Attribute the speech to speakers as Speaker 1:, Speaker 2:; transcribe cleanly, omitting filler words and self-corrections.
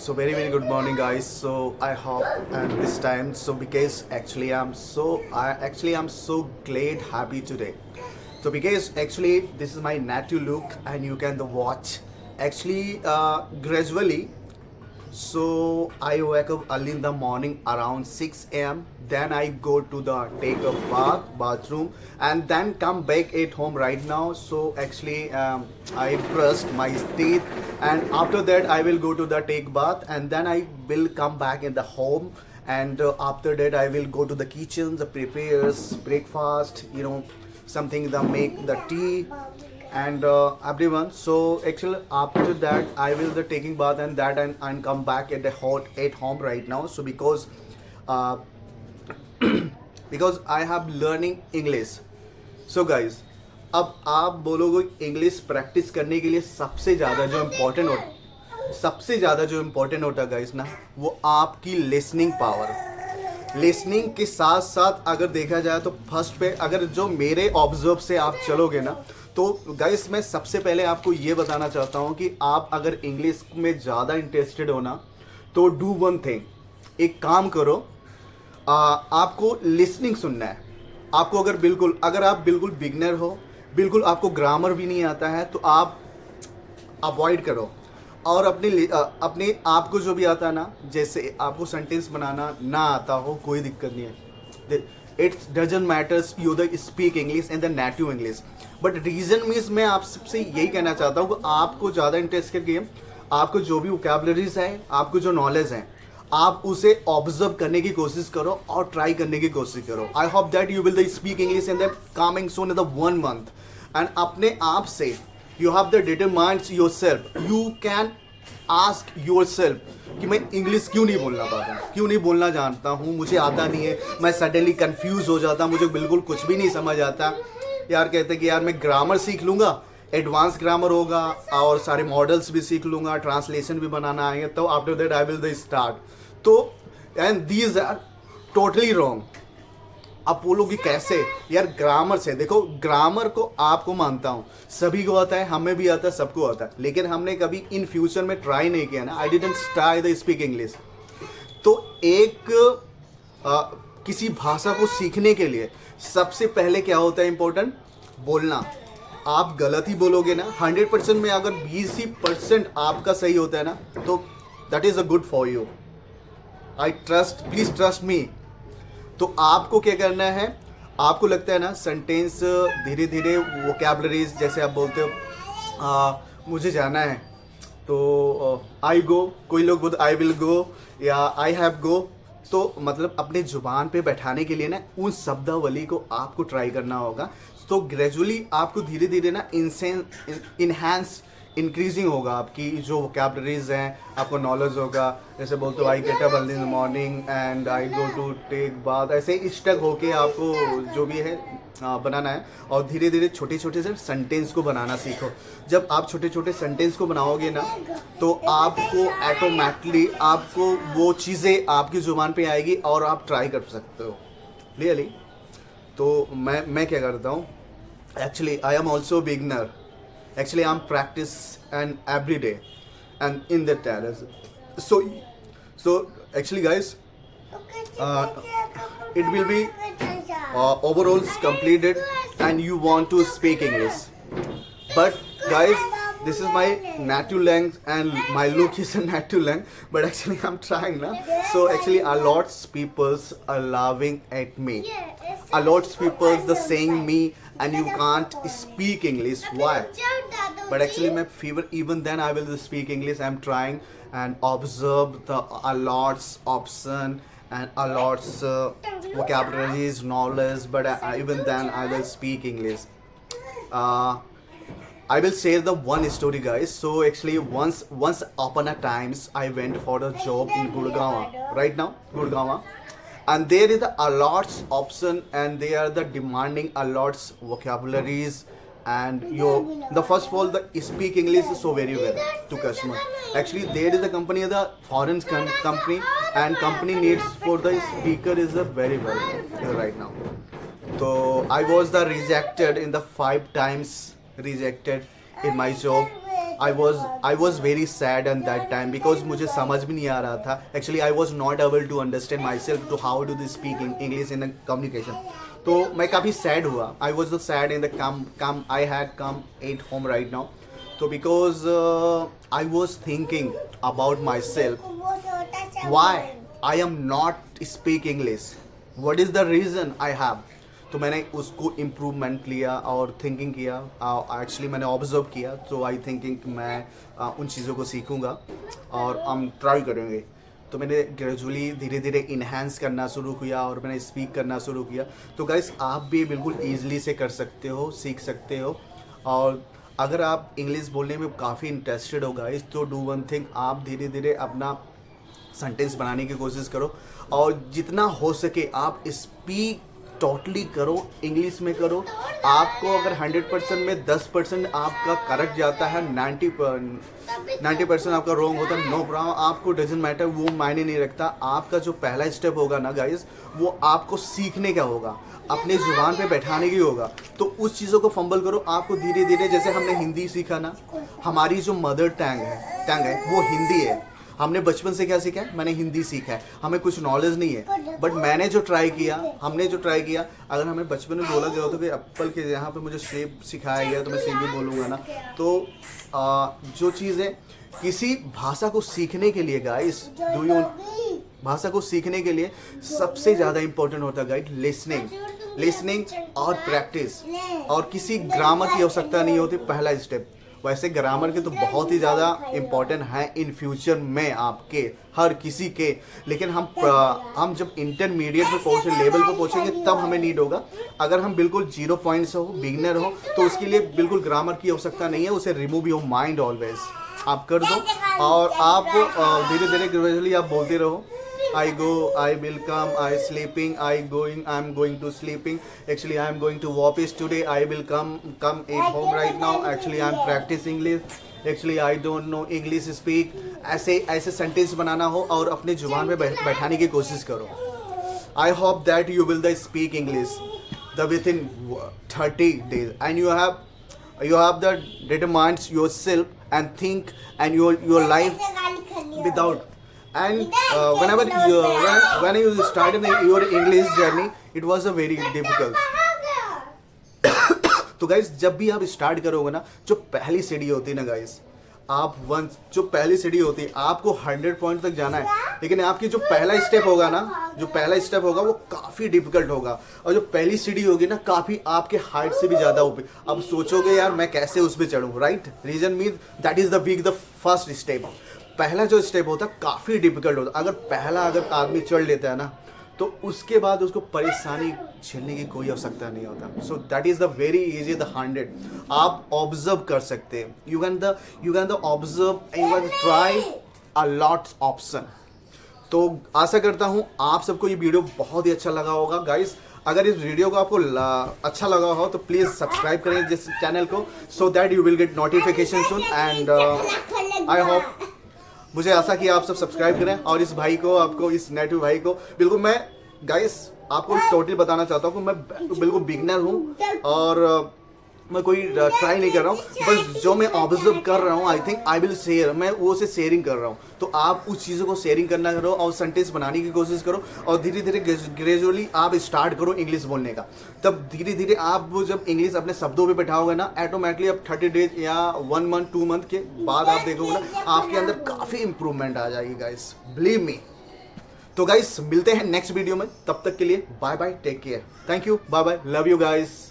Speaker 1: So very good morning, guys. So I hope and this time because I'm so glad happy today. So because actually this is my native look and you can the watch gradually. So I wake up early in the morning around 6 a.m. Then I go to the take a bathroom, and then come back at home right now. So I brushed my teeth, and after that I will go to the take bath, and then I will come back in the home, and after that I will go to the kitchen, the prepares breakfast, something the make the tea and everyone. So actually after that I will the taking bath and that and come back at the hot at home right now. So uh, because I have learning English. So guys, अब आप बोलोगे English practice करने के लिए सबसे ज़्यादा जो important होता है गाइस ना, वो आपकी लिसनिंग पावर। लिसनिंग के साथ साथ अगर देखा जाए तो फर्स्ट पे अगर जो मेरे ऑब्जर्व से आप चलोगे ना, तो गाइस मैं सबसे पहले आपको ये बताना चाहता हूँ कि आप अगर इंग्लिश में ज़्यादा इंटरेस्टेड हो ना, तो डू वन थिंग, एक काम करो, आपको लिसनिंग सुनना है। आपको अगर आप बिल्कुल बिगनर हो, बिल्कुल आपको ग्रामर भी नहीं आता है, तो आप अवॉइड करो। और अपने आप को जो भी आता है ना, जैसे आपको सेंटेंस बनाना ना आता हो, कोई दिक्कत नहीं है। It doesn't matters you the speak English and the native English, but region means मैं आप सबसे यही कहना चाहता हूँ कि आपको ज़्यादा इंटरेस्ट करके आपको जो भी वोकैबुलरीज है, आपको जो नॉलेज है, आप उसे ऑब्जर्व करने की कोशिश करो और ट्राई करने की कोशिश करो। I hope that you will the speak English in the coming soon in the 1 month, and अपने आप से you have the determined your self, you can ask your self कि मैं इंग्लिश क्यों नहीं बोलना पाता, क्यों नहीं बोलना जानता हूँ, मुझे आता नहीं है, मैं सडनली कंफ्यूज हो जाता, मुझे बिल्कुल कुछ भी नहीं समझ आता। यार कहते कि यार मैं ग्रामर सीख लूँगा, एडवांस ग्रामर होगा और सारे मॉडल्स भी सीख लूँगा, ट्रांसलेशन भी बनाना आएंगे, तो after that I will the start. तो and these are totally wrong. आप बोलोगे कैसे यार, ग्रामर से देखो, ग्रामर को आपको मानता हूँ सभी को आता है, हमें भी आता है, सबको आता है, लेकिन हमने कभी इन फ्यूचर में ट्राई नहीं किया ना। I didn't try the speak English. तो किसी भाषा को सीखने के लिए सबसे पहले क्या होता है इम्पोर्टेंट, बोलना। आप गलत ही बोलोगे ना, 100% में अगर 20% आपका सही होता है ना, तो that is a good for you. Please trust me. तो आपको क्या करना है, आपको लगता है ना सेंटेंस धीरे धीरे वोकैबुलरीज, जैसे आप बोलते हो मुझे जाना है, तो आई गो, कोई लोग बोलते आई विल गो या आई हैव गो। तो मतलब अपने जुबान पे बैठाने के लिए ना उन शब्दावली को आपको ट्राई करना होगा। तो ग्रेजुअली आपको धीरे धीरे ना इनहेंस इंक्रीजिंग होगा, आपकी जो वोकैबुलरीज हैं, आपको नॉलेज होगा। जैसे बोलते हो I get up early in the morning and I go to take bath, ऐसे स्टक होके आपको जो भी है बनाना है। और धीरे धीरे छोटे छोटे से सेंटेंस को बनाना सीखो। जब आप छोटे छोटे सेंटेंस को बनाओगे ना, तो आपको ऑटोमेटिकली आपको वो चीज़ें आपकी ज़ुबान पे आएगी और आप ट्राई कर सकते हो रियली। तो मैं क्या करता हूँ, actually I am also beginner. Actually, I'm practice and every day, and in the terrace. So actually, guys, it will be overall completed, and you want to speak English. But guys, this is my native language, and my look is a native language. But actually, I'm trying now. So actually, a lot of people are laughing at me. A lot of people are saying me, and you can't speak English. Why? But actually my fever, even then I will speak English. I'm trying and observe a lots option and a lots vocabularies, knowledge, but even then I will speak English. I will share the one story, guys. So actually once upon a times I went for a job in Gurgaon, right now Gurgaon, and there is a lots option, and they are the demanding a lots vocabularies, and the first of all the speak English is so very well to customer. Actually there is a company, the foreign company, and company needs for the speaker is a very well right now. So I was the rejected in the 5 times rejected in my job. I was very sad at that time because मुझे समझ भी नहीं आ रहा था. Actually I was not able to understand myself to how do the speak English in communication. तो मैं काफ़ी सैड हुआ. I was sad in the come I had come at home right now. तो because I was thinking about myself, why I am not speak English, what is the reason I have. तो मैंने उसको improvement लिया और thinking किया. Actually मैंने observe किया. तो आई थिंकिंग मैं उन चीज़ों को सीखूंगा और हम ट्राई करेंगे. तो मैंने ग्रेजुअली धीरे धीरे इन्हेंस करना शुरू किया और मैंने स्पीक करना शुरू किया. तो गाइस आप भी बिल्कुल ईजिली से कर सकते हो, सीख सकते हो. और अगर आप इंग्लिश बोलने में काफ़ी इंटरेस्टेड हो गाइस, तो डू वन थिंग, आप धीरे धीरे अपना सेंटेंस बनाने की कोशिश करो और जितना हो सके आप स्पीक टोटली करो, इंग्लिश में करो. आपको अगर 100% में 10% आपका करेक्ट जाता है, 90% आपका रॉन्ग होता है, नो प्रॉब्लम. आपको डजेंट मैटर, वो मायने नहीं रखता. आपका जो पहला स्टेप होगा ना गाइस, वो आपको सीखने का होगा, अपने जुबान पे बैठाने की होगा. तो उस चीज़ों को फंबल करो. आपको धीरे धीरे, जैसे हमने हिंदी सीखा ना, हमारी जो मदर टंग है वो हिंदी है. हमने बचपन से क्या सीखा है? मैंने हिंदी सीखा है. हमें कुछ नॉलेज नहीं है, बट हमने जो ट्राई किया, अगर हमें बचपन में बोला गया होता कि एप्पल के यहाँ पे मुझे शेप सिखाया गया तो मैं शेप भी बोलूँगा ना. तो जो चीज़ है, किसी भाषा को सीखने के लिए गाइस, भाषा को सीखने के लिए सबसे ज़्यादा इंपॉर्टेंट होता है गाइस लिसनिंग और प्रैक्टिस. और किसी ग्रामर की आवश्यकता नहीं होती. पहला स्टेप. वैसे ग्रामर के तो बहुत ही ज़्यादा इम्पोर्टेंट है इन फ्यूचर में आपके हर किसी के. लेकिन हम जब इंटरमीडिएट पे पहुँचे, लेवल पे पहुँचेंगे, तब हमें नीड होगा. अगर हम बिल्कुल 0 पॉइंट से हो, बिगनर हो, तो उसके लिए बिल्कुल ग्रामर की आवश्यकता नहीं है. उसे रिमूव योर माइंड ऑलवेज आप कर दो. और आप धीरे धीरे ग्रेजुअली आप बोलते रहो. I go, I will come, I sleeping, I'm going to sleeping. Actually, I'm going to office today. I will come at home right now. Actually, I'm practicing English. Actually, I don't know English speak. ऐसे sentence बनाना हो और अपने जुबान पे बैठाने की कोशिश करो. I hope that you will speak English within 30 days, and you have the determines yourself and think and your life without. And when you started your English journey, it was a very difficult. तो guys जब भी आप start करोगे ना, जो पहली सीढ़ी होती है ना गाइस, जो पहली सीढ़ी होती है, आपको 100 पॉइंट तक जाना है. लेकिन आपकी जो पहला स्टेप होगा वो काफ़ी डिफिकल्ट होगा. और जो पहली सीढ़ी होगी ना, काफ़ी आपके हाइट से भी ज़्यादा ऊपर. अब सोचोगे यार मैं कैसे उस पर चढ़ूँ, right? Reason mean that is the first step. पहला जो स्टेप होता है काफ़ी डिफिकल्ट होता है. अगर आदमी चढ़ लेता है ना, तो उसके बाद उसको परेशानी झेलने की कोई आवश्यकता नहीं होता. So that is the very easy, the 100. आप ऑब्जर्व कर सकते हैं. You can the observe and you can try a lots option. तो आशा करता हूँ आप सबको ये वीडियो बहुत ही अच्छा लगा होगा गाइस. अगर इस वीडियो को आपको अच्छा लगा हो तो प्लीज़ सब्सक्राइब करें जिस चैनल को, so that you will get notification soon. And I hope, मुझे आशा कि आप सब सब्सक्राइब करें. और इस भाई को, आपको, इस नेटिव भाई को, बिल्कुल मैं गाइस आपको टोटली बताना चाहता हूँ कि मैं बिल्कुल बिगनर हूँ और मैं कोई ट्राई नहीं कर रहा हूँ. बस जो मैं ऑब्जर्व कर रहा हूँ, I think I will share, मैं वो से शेयरिंग कर रहा हूँ. तो आप उस चीज़ों को शेयरिंग करना करो और सेंटेंस बनाने की कोशिश करो. और धीरे धीरे ग्रेजुअली आप स्टार्ट करो इंग्लिश बोलने का. तब धीरे धीरे आप वो जब इंग्लिश अपने शब्दों पे बैठाओगे ना, ऑटोमेटिकली आप 30 डेज या 1 मंथ 2 मंथ के बाद आप देखोगे ना, आपके अंदर काफ़ी इंप्रूवमेंट आ जाएगी गाइस, बिलीव मी. तो गाइस मिलते हैं नेक्स्ट वीडियो में. तब तक के लिए bye bye, take care, thank you, bye bye, love you guys.